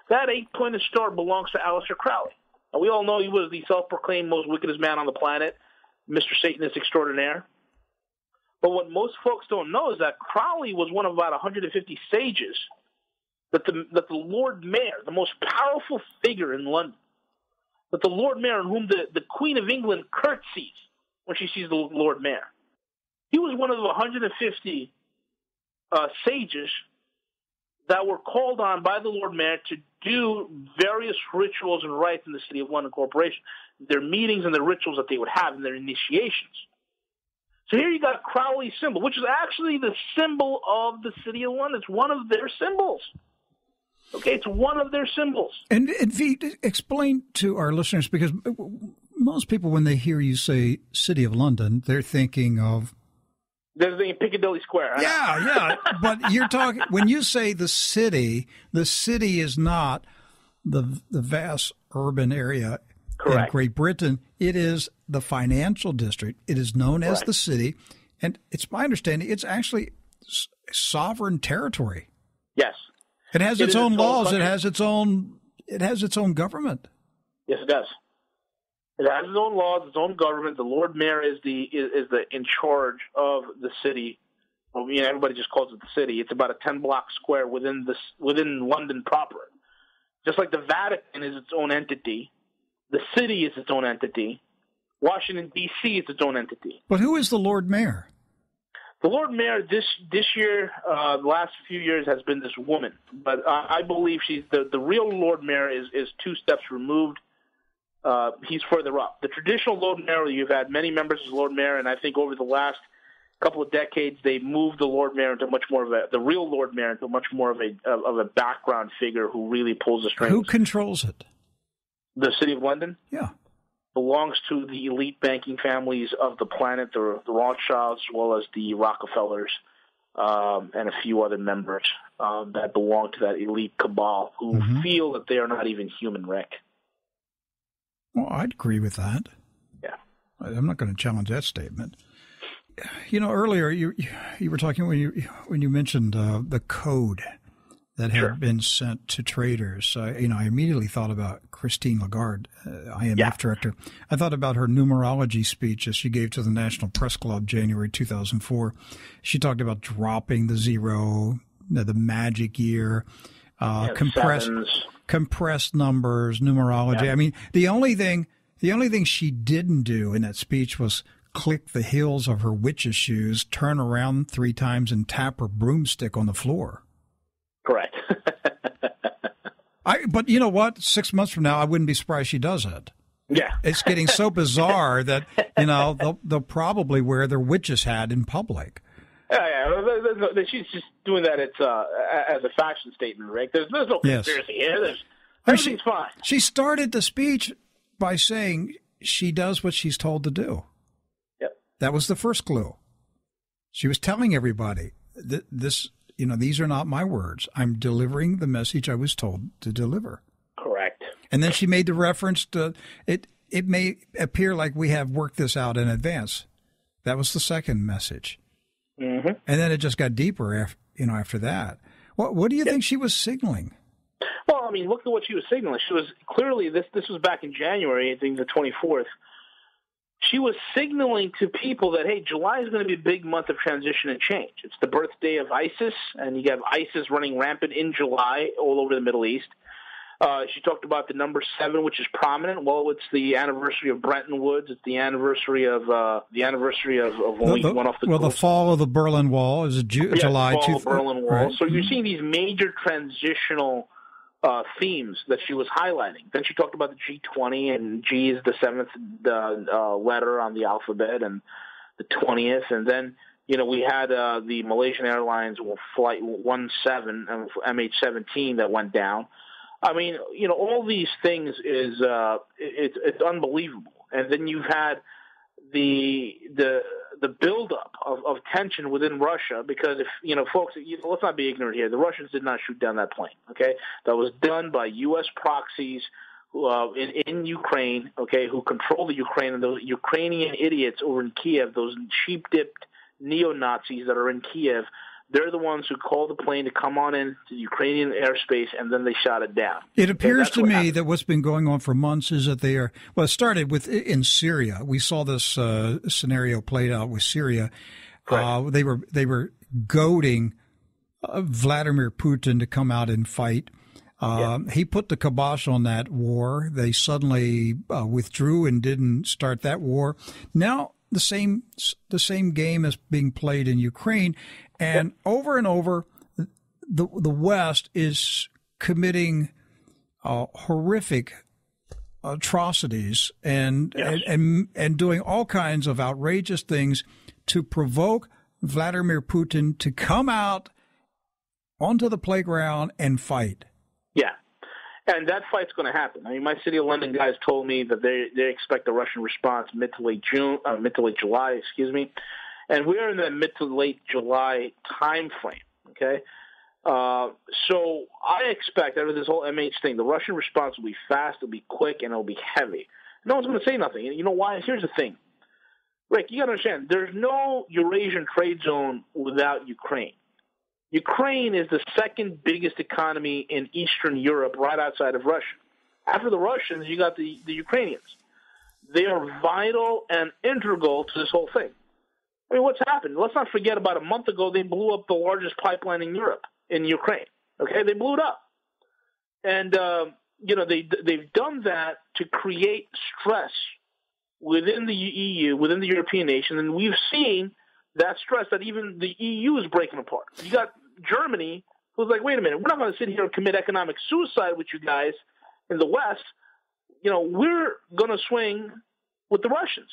That 8-pointed star belongs to Aleister Crowley. And we all know he was the self-proclaimed most wickedest man on the planet, Mr. Satanist extraordinaire. But what most folks don't know is that Crowley was one of about 150 sages that the Lord Mayor, the most powerful figure in London, that the Lord Mayor in whom the Queen of England curtsies when she sees the Lord Mayor. He was one of the 150 sages that were called on by the Lord Mayor to do various rituals and rites in the City of London Corporation, their meetings and their rituals that they would have in their initiations. So here you got Crowley's symbol, which is actually the symbol of the City of London. It's one of their symbols. Okay, it's one of their symbols. And V, explain to our listeners, because most people, when they hear you say City of London, they're thinking of... They're thinking Piccadilly Square. Yeah. But you're talking, when you say the city is not the vast urban area. Correct. In Great Britain. It is the financial district. It is known as the city. And it's my understanding it's actually sovereign territory. Yes. It has its own laws. It has its own government. Yes, it does. It has its own laws, its own government. The Lord Mayor is in charge of the city. Well, everybody just calls it the city. It's about a 10-block square within London proper. Just like the Vatican is its own entity, the city is its own entity. Washington, D.C. is its own entity. But who is the Lord Mayor? The Lord Mayor this year, the last few years, has been this woman. But I believe she's the real Lord Mayor is 2 steps removed. He's further up. The traditional Lord Mayor, you've had many members as Lord Mayor, and I think over the last couple of decades, they moved the Lord Mayor into much more of the real Lord Mayor into much more of a background figure who really pulls the strings. Who controls it? The City of London? Yeah. Belongs to the elite banking families of the planet, the Rothschilds, as well as the Rockefellers, and a few other members that belong to that elite cabal who feel that they are not even human, Rick. Well, I'd agree with that. Yeah. I'm not going to challenge that statement. Earlier you were talking when you mentioned the code that had been sent to traders. I immediately thought about Christine Lagarde, IMF director. I thought about her numerology speech that she gave to the National Press Club January 2004. She talked about dropping the zero, the magic year, compressed numbers, numerology. Yeah. I mean, the only thing she didn't do in that speech was click the heels of her witch's shoes, turn around 3 times, and tap her broomstick on the floor. Correct. But you know what? 6 months from now, I wouldn't be surprised she does it. Yeah. It's getting so bizarre that, they'll probably wear their witch's hat in public. Yeah. She's just doing that as a fashion statement, Rick. There's no conspiracy here. Everything's fine. She started the speech by saying she does what she's told to do. Yep. That was the first clue. She was telling everybody that these are not my words. I'm delivering the message I was told to deliver. Correct. And then she made the reference to it. It may appear like we have worked this out in advance. That was the second message. Mm-hmm. And then it just got deeper after that. What do you think she was signaling? Well, I mean, look at what she was signaling. She was clearly, this was back in January, I think the 24th. She was signaling to people that, hey, July is going to be a big month of transition and change. It's the birthday of ISIS, and you have ISIS running rampant in July all over the Middle East. She talked about the number 7, which is prominent. Well, it's the anniversary of Bretton Woods. It's the anniversary of when we went off the coast. Well, the fall of the Berlin Wall is July. The fall of the Berlin Wall. Right. So you're seeing these major transitional themes that she was highlighting. Then she talked about the G20, and G is the 7th letter on the alphabet, and the 20th. And then, we had the Malaysian Airlines Flight 17 and MH17 that went down. I mean, all these things is it's unbelievable. And then you've had the buildup of tension within Russia because folks, let's not be ignorant here. The Russians did not shoot down that plane. Okay, that was done by U.S. proxies in Ukraine. Okay, who control the Ukraine, and those Ukrainian idiots over in Kiev, those sheep-dipped neo-Nazis that are in Kiev. They're the ones who called the plane to come on in to Ukrainian airspace, and then they shot it down. It appears to me that what's been going on for months is that they are – well, it started in Syria. We saw this scenario played out with Syria. They were goading Vladimir Putin to come out and fight. He put the kibosh on that war. They suddenly withdrew and didn't start that war. Now the same game is being played in Ukraine. And over and over, the West is committing horrific atrocities and doing all kinds of outrageous things to provoke Vladimir Putin to come out onto the playground and fight. Yeah. And that fight's going to happen. I mean, my City of London guys told me that they expect a Russian response mid to late July, and we're in the mid to late July time frame. Okay, so I expect out of this whole MH thing, the Russian response will be fast, it'll be quick, and it'll be heavy. No one's going to say nothing. You know why? Here's the thing, Rick. You got to understand. There's no Eurasian trade zone without Ukraine. Ukraine is the second biggest economy in Eastern Europe, right outside of Russia. After the Russians, you got the Ukrainians. They are vital and integral to this whole thing. I mean, what's happened? Let's not forget about a month ago they blew up the largest pipeline in Europe, in Ukraine. Okay, they blew it up. And, they've done that to create stress within the EU, within the European nation, and we've seen that stress that even the EU is breaking apart. You got Germany, who's like, wait a minute, we're not going to sit here and commit economic suicide with you guys in the West. We're going to swing with the Russians.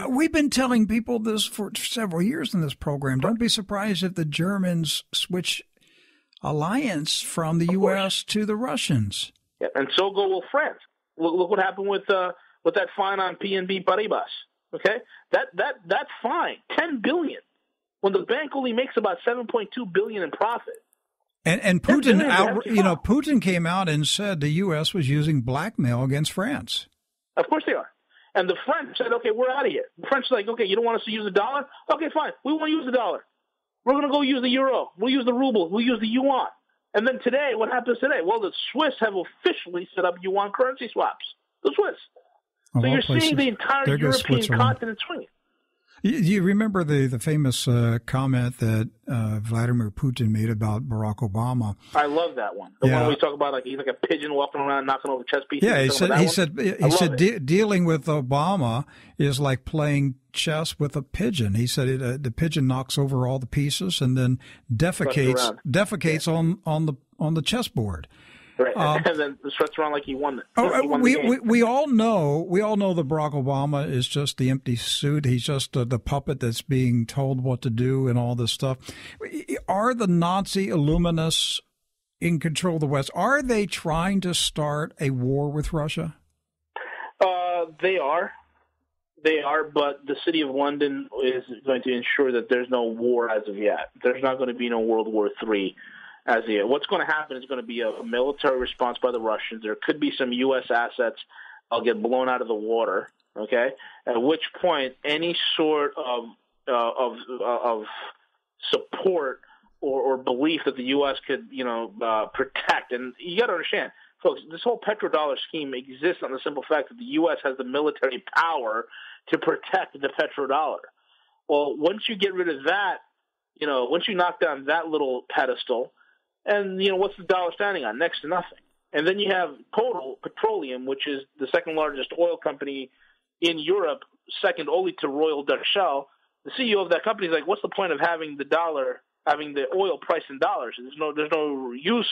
We've been telling people this for several years in this program. Don't be surprised if the Germans switch alliance from the U.S. to the Russians. Yeah, and so go will France. Look what happened with that fine on PNB Paribas. Okay, that's fine. $10 billion when the bank only makes about $7.2 billion in profit. And Putin Putin came out and said the U.S. was using blackmail against France. Of course they are. And the French said, okay, we're out of here. The French are like, okay, you don't want us to use the dollar? Okay, fine. We won't use the dollar. We're going to go use the euro. We'll use the ruble. We'll use the yuan. And then today, what happens today? Well, the Swiss have officially set up yuan currency swaps. The Swiss. So you're seeing the entire European continent swinging. You remember the famous comment that Vladimir Putin made about Barack Obama? I love that one. The one we talk about, like he's like a pigeon walking around knocking over chess pieces. Yeah, he said dealing with Obama is like playing chess with a pigeon. He said the pigeon knocks over all the pieces and then defecates on the chessboard. Right, and then struts around like he won it. We all know that Barack Obama is just the empty suit. He's just the puppet that's being told what to do and all this stuff. Are the Nazi Illuminists in control of the West? Are they trying to start a war with Russia? They are. They are, but the City of London is going to ensure that there's no war as of yet. There's not going to be no World War III. What's going to happen is going to be a military response by the Russians. There could be some U.S. assets that'll get blown out of the water. Okay, at which point any sort of support or belief that the U.S. could protect, and you got to understand, folks, this whole petrodollar scheme exists on the simple fact that the U.S. has the military power to protect the petrodollar. Well, once you get rid of that, once you knock down that little pedestal. And, what's the dollar standing on? Next to nothing. And then you have Total Petroleum, which is the second largest oil company in Europe, second only to Royal Dutch Shell. The CEO of that company is like, what's the point of having the oil price in dollars? There's no use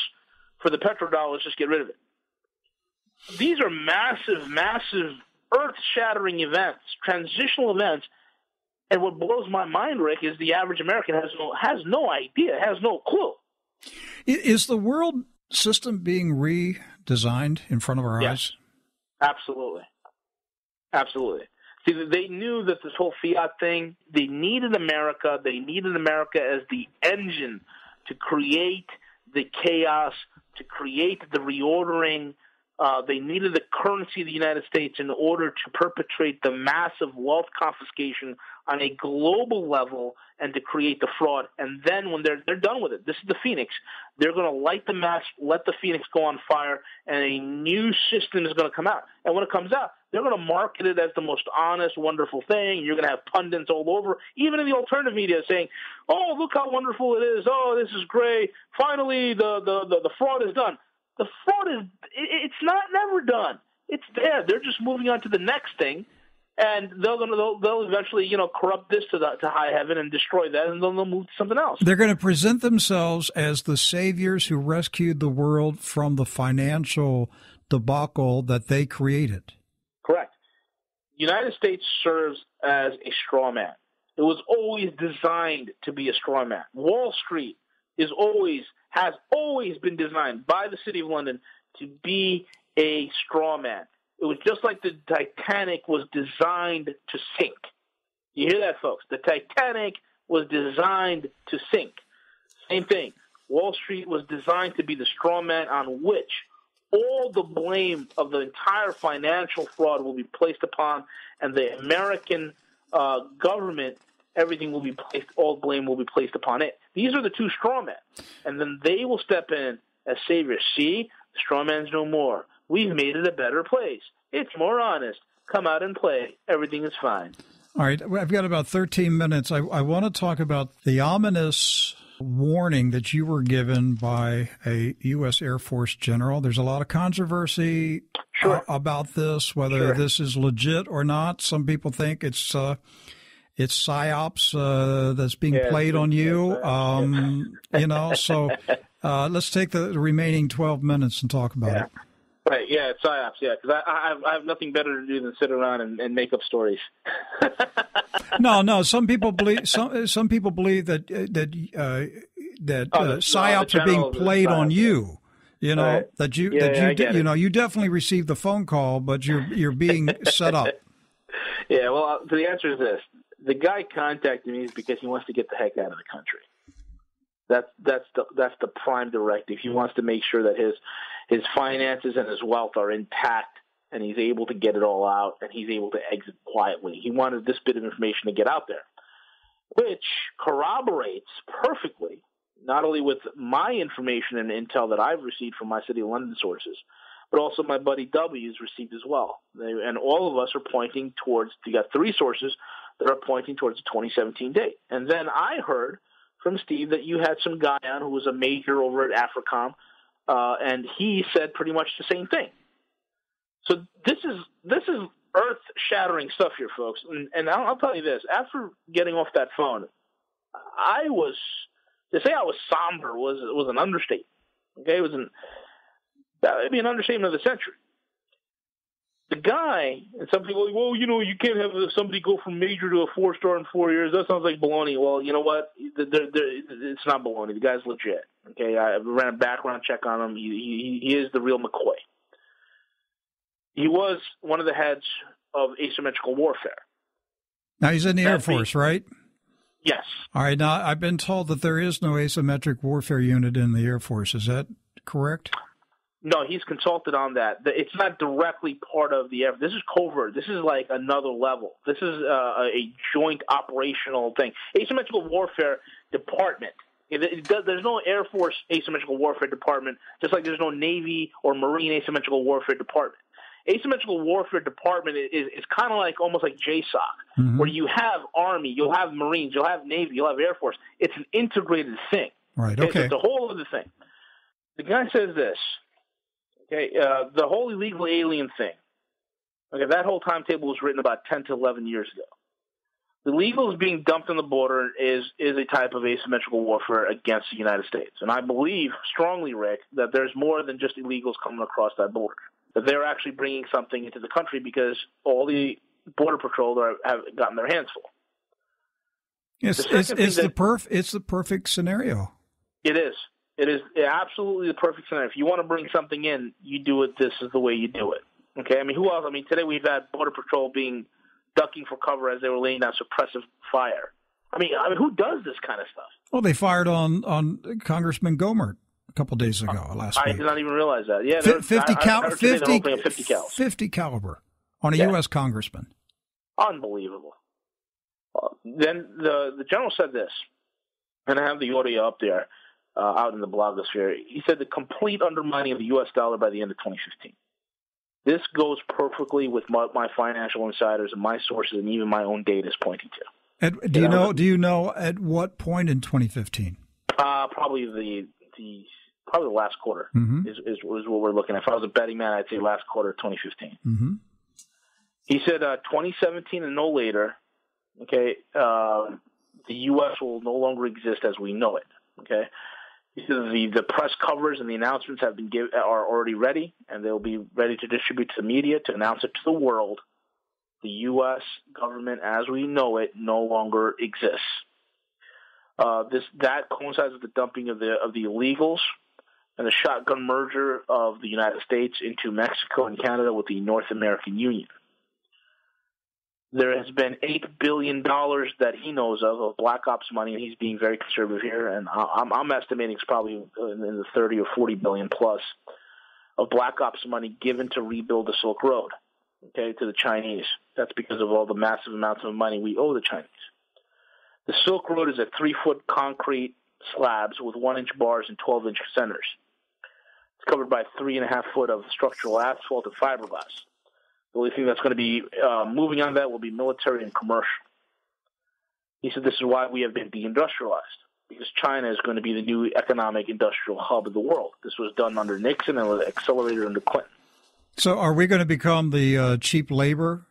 for the petrodollar. Just get rid of it. These are massive, massive, earth-shattering events, transitional events. And what blows my mind, Rick, is the average American has no idea, has no clue. Is the world system being redesigned in front of our eyes? Absolutely. Absolutely. See, they knew that this whole fiat thing, they needed America. They needed America as the engine to create the chaos, to create the reordering. They needed the currency of the United States in order to perpetrate the massive wealth confiscation on a global level and to create the fraud. And then when they're done with it, this is the Phoenix, they're going to light the match, let the Phoenix go on fire, and a new system is going to come out. And when it comes out, they're going to market it as the most honest, wonderful thing. You're going to have pundits all over, even in the alternative media, saying, oh, look how wonderful it is. Oh, this is great. Finally, the fraud is done. The fraud it's not never done. It's there. They're just moving on to the next thing. And they'll eventually, corrupt this to high heaven and destroy that, and then they'll move to something else. They're going to present themselves as the saviors who rescued the world from the financial debacle that they created. Correct. The United States serves as a straw man. It was always designed to be a straw man. Wall Street has always been designed by the City of London to be a straw man. It was just like the Titanic was designed to sink. You hear that, folks? The Titanic was designed to sink. Same thing. Wall Street was designed to be the straw man on which all the blame of the entire financial fraud will be placed upon, and the American government, everything will be placed, all blame will be placed upon it. These are the two straw men, and then they will step in as saviors. See, the straw man's no more. We've made it a better place. It's more honest. come out and play. Everything is fine. All right. I've got about 13 minutes. I want to talk about the ominous warning that you were given by a U.S. Air Force general. There's a lot of controversy about this, whether this is legit or not. Some people think it's psyops that's being played on you. So let's take the remaining 12 minutes and talk about it. Right, yeah, it's psyops, because I have nothing better to do than sit around and make up stories. No. Some people believe that psyops are being played on you. You know, right. You definitely received the phone call, but you're being set up. Yeah, well, the answer is this: the guy contacted me because he wants to get the heck out of the country. That's the prime directive. He wants to make sure that his finances and his wealth are intact, and he's able to get it all out, and he's able to exit quietly. He wanted this bit of information to get out there, which corroborates perfectly not only with my information and intel that I've received from my City of London sources, but also my buddy W's received as well. And all of us are pointing towards, you got three sources that are pointing towards the 2017 date. And then I heard from Steve that you had some guy on who was a major over at AFRICOM, and he said pretty much the same thing. So this is earth-shattering stuff here, folks. And I'll tell you this: after getting off that phone, to say I was somber was an understatement. Okay, that would be an understatement of the century. The guy, and some people are like, well, you can't have somebody go from major to a 4-star in 4 years. That sounds like baloney. Well, you know what? It's not baloney. The guy's legit. Okay, I ran a background check on him. He is the real McCoy. He was one of the heads of asymmetrical warfare. Now he's in the Air Force, right? Yes. All right. Now I've been told that there is no asymmetric warfare unit in the Air Force. Is that correct? No, he's consulted on that. It's not directly part of the effort. This is covert. This is like another level. This is a joint operational thing. Asymmetrical warfare department. There's no Air Force asymmetrical warfare department, just like there's no Navy or Marine asymmetrical warfare department. Asymmetrical warfare department is kind of like almost like JSOC, where you have Army, you'll have Marines, you'll have Navy, you'll have Air Force. It's an integrated thing. Right. Okay. So it's a whole other thing. The guy says this. Okay, the whole illegal alien thing. Okay, that whole timetable was written about 10 to 11 years ago. The illegals being dumped on the border is a type of asymmetrical warfare against the United States. And I believe strongly, Rick, that there's more than just illegals coming across that border. That they're actually bringing something into the country because all the Border Patrol have gotten their hands full. Yes, it's the perfect scenario. It is. It is absolutely the perfect scenario. If you want to bring something in, you do it. This is the way you do it. Okay. I mean, who else? I mean, today we've had Border Patrol ducking for cover as they were laying down suppressive fire. I mean, who does this kind of stuff? Well, they fired on Congressman Gohmert a couple of days ago, last week. I did not even realize that. Yeah, 50 caliber on a U.S. congressman. Unbelievable. Then the general said this, and I have the audio up there. Out in the blogosphere, he said the complete undermining of the U.S. dollar by the end of 2015. This goes perfectly with what my financial insiders and my sources and even my own data is pointing to. Do you know at what point in 2015? Probably the last quarter is what we're looking at. If I was a betting man, I'd say last quarter of 2015. Mm-hmm. He said 2017 and no later. Okay, the U.S. will no longer exist as we know it. Okay. The press covers and the announcements are already ready, and they'll be ready to distribute to the media to announce it to the world. The U.S. government, as we know it, no longer exists. That coincides with the dumping of the illegals and the shotgun merger of the United States into Mexico and Canada with the North American Union. There has been $8 billion that he knows of Black Ops money, and he's being very conservative here. And I'm estimating it's probably in the 30 or 40 billion plus of Black Ops money given to rebuild the Silk Road, okay, to the Chinese. That's because of all the massive amounts of money we owe the Chinese. The Silk Road is at 3-foot concrete slabs with 1-inch bars and 12-inch centers. It's covered by 3.5 foot of structural asphalt and fiberglass. The The only thing that's going to be moving on that will be military and commercial. He said this is why we have been deindustrialized, because China is going to be the new economic industrial hub of the world. This was done under Nixon and was accelerated under Clinton. So are we going to become the cheap labor?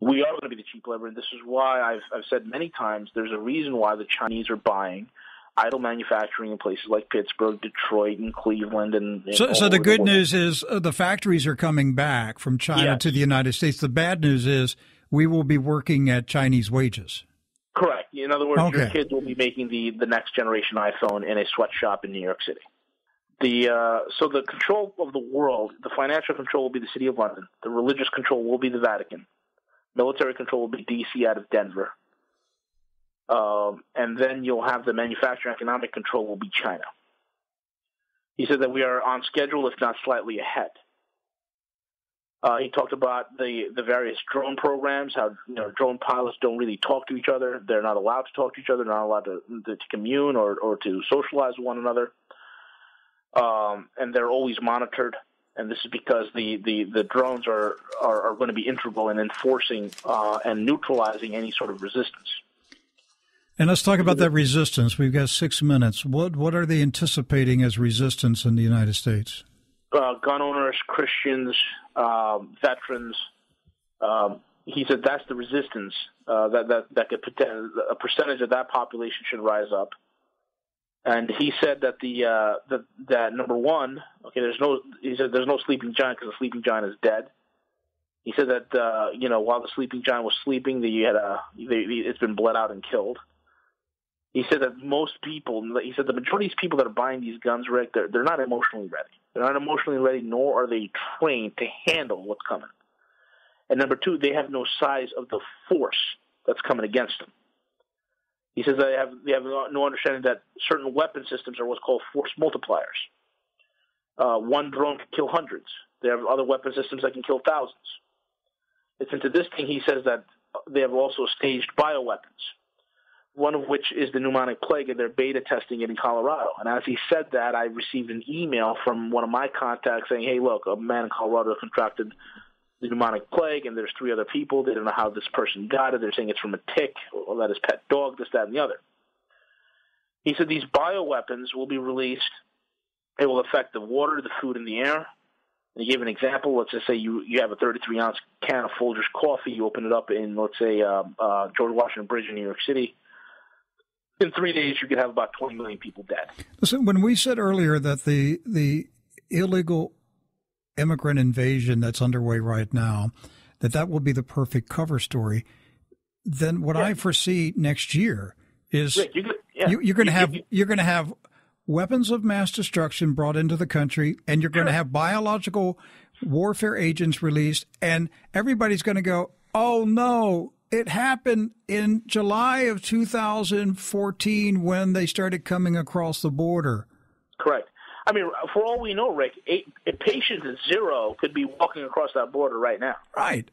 We are going to be the cheap labor, and this is why I've said many times there's a reason why the Chinese are buying idle manufacturing in places like Pittsburgh, Detroit, and Cleveland. And so the good news is the factories are coming back from China to the United States. The bad news is we will be working at Chinese wages. Correct. In other words, your kids will be making the next generation iPhone in a sweatshop in New York City. So the control of the world, the financial control will be the City of London. The religious control will be the Vatican. Military control will be D.C. out of Denver. And then you'll have the manufacturing economic control will be China. He said that we are on schedule, if not slightly ahead. He talked about the various drone programs, how drone pilots don't really talk to each other. They're not allowed to talk to each other. They're not allowed to commune or to socialize with one another. And they're always monitored. And this is because the drones are going to be integral in enforcing and neutralizing any sort of resistance. And let's talk about that resistance. We've got 6 minutes. What are they anticipating as resistance in the United States? Gun owners, Christians, veterans. He said that's the resistance. That could a percentage of that population should rise up. And he said that that number one, there's no sleeping giant because the sleeping giant is dead. He said that while the sleeping giant was sleeping, it's been bled out and killed. He said that the majority of these people that are buying these guns, Rick, they're not emotionally ready. They're not emotionally ready, nor are they trained to handle what's coming. And number two, they have no size of the force that's coming against them. He says they have no understanding that certain weapon systems are what's called force multipliers. One drone can kill hundreds. They have other weapon systems that can kill thousands. It's into this thing he says that they have also staged bioweapons, one of which is the pneumonic plague, and they're beta testing it in Colorado. And as he said that, I received an email from one of my contacts saying, hey, look, a man in Colorado contracted the pneumonic plague, and there's 3 other people. They don't know how this person got it. They're saying it's from a tick, or that his pet dog, this, that, and the other. He said these bioweapons will be released. It will affect the water, the food, and the air. And he gave an example. Let's just say you have a 33-ounce can of Folgers coffee. You open it up in, let's say, George Washington Bridge in New York City. In 3 days, you could have about 20 million people dead. Listen, when we said earlier that the illegal immigrant invasion that's underway right now, that will be the perfect cover story, then what I foresee next year is Rick, you're going to have weapons of mass destruction brought into the country, and you're going to have biological warfare agents released, and everybody's going to go, oh no, it happened in July of 2014 when they started coming across the border. Correct. I mean, for all we know, Rick, a patient at 0 could be walking across that border right now. Right.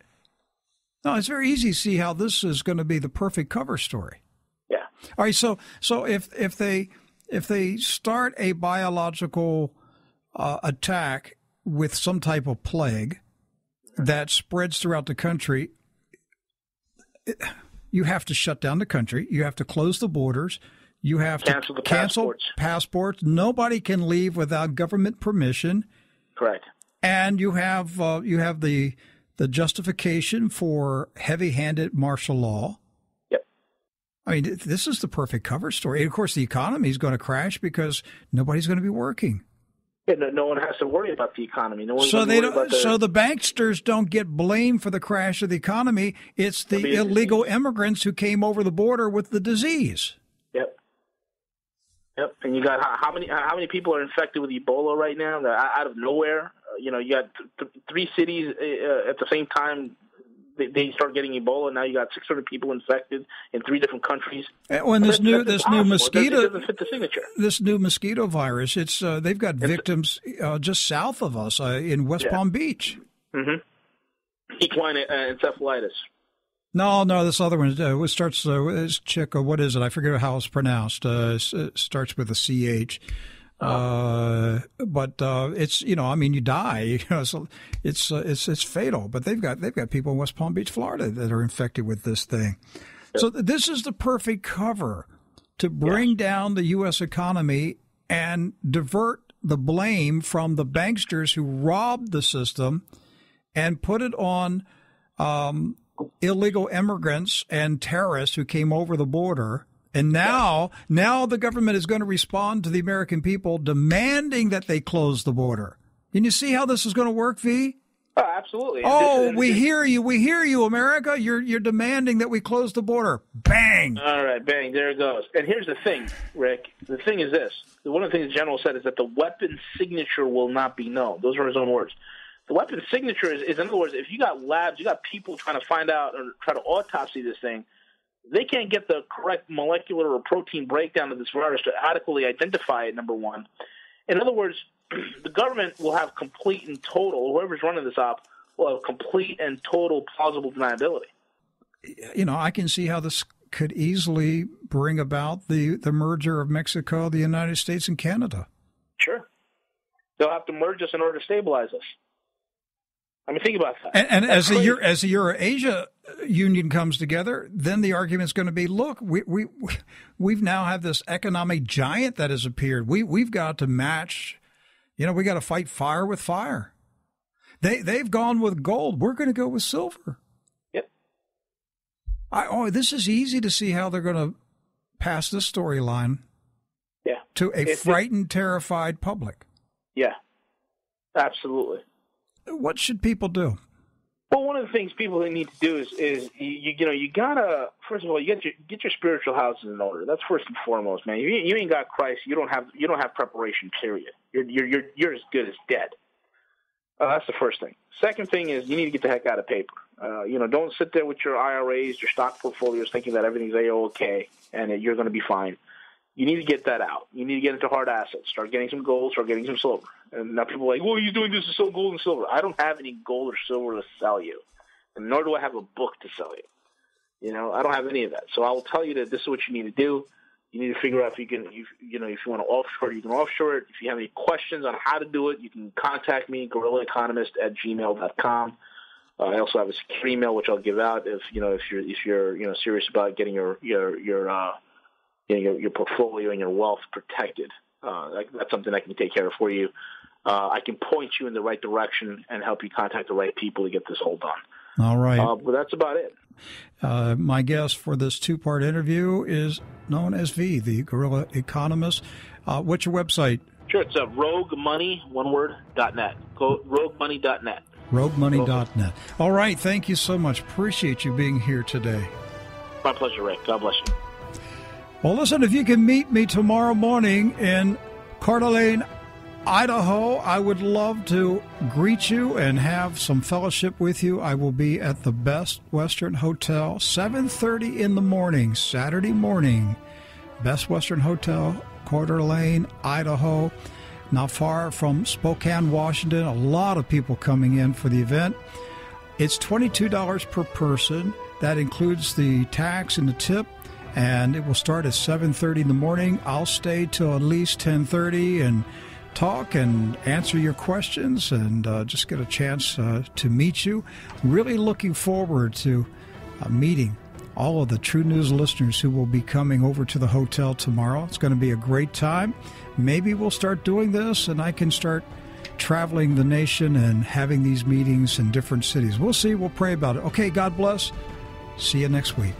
No, it's very easy to see how this is going to be the perfect cover story. Yeah. All right. So if they start a biological attack with some type of plague that spreads throughout the country, you have to shut down the country. You have to close the borders. You have to cancel passports. Nobody can leave without government permission. Correct. And you have the justification for heavy-handed martial law. Yep. I mean, this is the perfect cover story. And of course, the economy is going to crash because nobody's going to be working. Yeah, no one has to worry about the economy. So the banksters don't get blamed for the crash of the economy. It's the illegal immigrants who came over the border with the disease. Yep, and you got how many people are infected with Ebola right now? They're out of nowhere. You got 3 cities at the same time. They start getting Ebola. Now you got 600 people infected in 3 different countries. When this new mosquito, it doesn't fit the signature. This new mosquito virus, they've got victims just south of us in West Palm Beach. Mm-hmm. Equine encephalitis. No, this other one. It starts. It's chick. What is it? I forget how it's pronounced. It starts with a CH. But it's, you know, I mean, you die, you know, so it's fatal. But they've got people in West Palm Beach, Florida, that are infected with this thing. So this is the perfect cover to bring down the U.S. economy and divert the blame from the banksters who robbed the system and put it on illegal immigrants and terrorists who came over the border. And now the government is going to respond to the American people demanding that they close the border. Can you see how this is going to work, V? Oh, absolutely. Oh, we hear you, America. You're demanding that we close the border. Bang! All right, bang, there it goes. And here's the thing, Rick. The thing is this. One of the things the general said is that the weapon signature will not be known. Those are his own words. The weapon signature is, in other words, if you got labs, you got people trying to find out or try to autopsy this thing, they can't get the correct molecular or protein breakdown of this virus to adequately identify it, number one. In other words, the government will have complete and total, whoever's running this op, will have complete and total plausible deniability. You know, I can see how this could easily bring about the merger of Mexico, the United States, and Canada. Sure. They'll have to merge us in order to stabilize us. I mean, think about that. And as the Euro-Asia Union comes together, then the argument's going to be, look, we've now have this economic giant that has appeared. We've got to match. You know, we got to fight fire with fire. They've gone with gold. We're going to go with silver. Yep. This is easy to see how they're going to pass this storyline. Yeah. To a frightened, terrified public. Yeah. Absolutely. What should people do? Well, one of the things people need to do is you gotta, first of all, you get your spiritual houses in order. That's first and foremost, man. You ain't got Christ. You don't have preparation. Period. You're as good as dead. That's the first thing. Second thing is you need to get the heck out of paper. Don't sit there with your IRAs, your stock portfolios, thinking that everything's A-OK and that you're going to be fine. You need to get that out. You need to get into hard assets. Start getting some gold. Start getting some silver. And now people are like, well, he's doing this to sell gold and silver. I don't have any gold or silver to sell you, and nor do I have a book to sell you. You know, I don't have any of that. So I will tell you that this is what you need to do. You need to figure out if you can, if you want to offshore it, you can offshore it. If you have any questions on how to do it, you can contact me, GuerrillaEconomist@gmail.com. I also have a secure email which I'll give out if you're serious about getting your portfolio and your wealth protected. That's something I can take care of for you. I can point you in the right direction and help you contact the right people to get this all done. All right. But that's about it. My guest for this two-part interview is known as V, the Guerrilla Economist. What's your website? Sure, it's roguemoney, one word, .net. Go roguemoney.net. Roguemoney.net. All right. Thank you so much. Appreciate you being here today. My pleasure, Rick. God bless you. Well, listen, if you can meet me tomorrow morning in Coeur d'Alene, Idaho, I would love to greet you and have some fellowship with you. I will be at the Best Western Hotel, 7:30 in the morning, Saturday morning. Best Western Hotel, Coeur d'Alene, Idaho, not far from Spokane, Washington. A lot of people coming in for the event. It's $22 per person. That includes the tax and the tip. And it will start at 7:30 in the morning. I'll stay till at least 10:30 and talk and answer your questions and just get a chance to meet you. Really looking forward to meeting all of the True News listeners who will be coming over to the hotel tomorrow. It's going to be a great time. Maybe we'll start doing this and I can start traveling the nation and having these meetings in different cities. We'll see. We'll pray about it. Okay, God bless. See you next week.